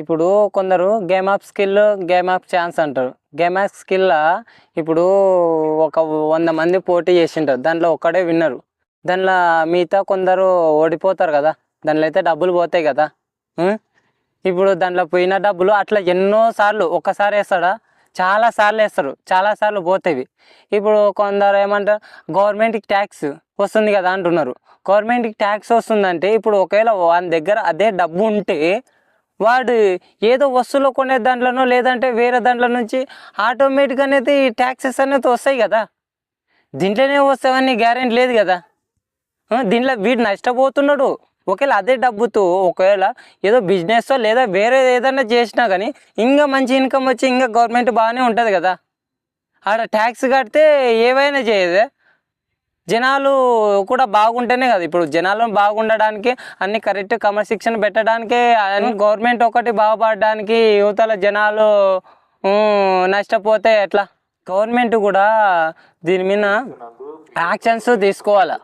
ఇప్పుడు కొందరు game of skill, game of chance అంటారు. గేమ్ ఆఫ్ స్కిల్ ఇప్పుడు ఒక 100 మంది పోటీ చేసింటారు, దాంట్లో ఒక్కడే విన్నరు. దాంట్లో మిగతా కొందరు ఓడిపోతారు కదా, దాంట్లో అయితే డబ్బులు పోతాయి కదా. ఇప్పుడు దాంట్లో పోయిన డబ్బులు అట్లా ఎన్నో సార్లు ఒక్కసారి వేస్తాడా, చాలాసార్లు వేస్తారు, చాలాసార్లు పోతాయి. ఇప్పుడు కొందరు ఏమంటారు, గవర్నమెంట్కి ట్యాక్స్ వస్తుంది కదా అంటున్నారు. గవర్నమెంట్కి ట్యాక్స్ వస్తుందంటే ఇప్పుడు ఒకవేళ వాని దగ్గర అదే డబ్బు ఉంటే వాడు ఏదో వస్తువులు కొనే దాంట్లోనో లేదంటే వేరే దాంట్లో నుంచి ఆటోమేటిక్గా అనేది ట్యాక్సెస్ అనేది వస్తాయి కదా. దీంట్లోనే వస్తాయని గ్యారెంటీ లేదు కదా. దీంట్లో వీడు నష్టపోతున్నాడు. ఒకవేళ అదే డబ్బుతో ఒకవేళ ఏదో బిజినెస్ లేదా వేరే ఏదైనా చేసినా కానీ ఇంకా మంచి ఇన్కమ్ వచ్చి ఇంకా గవర్నమెంట్ బాగానే ఉంటుంది కదా. ఆడ ట్యాక్స్ కడితే ఏవైనా చేయదు. జనాలు కూడా బాగుంటేనే కదా. ఇప్పుడు జనాలు బాగుండడానికి అన్ని కరెక్ట్ క్రమశిక్షణ పెట్టడానికి గవర్నమెంట్ ఒకటి బాగుపడడానికి యువతల జనాలు నష్టపోతే ఎట్లా? గవర్నమెంట్ కూడా దీని మీద యాక్షన్స్ తీసుకోవాలి.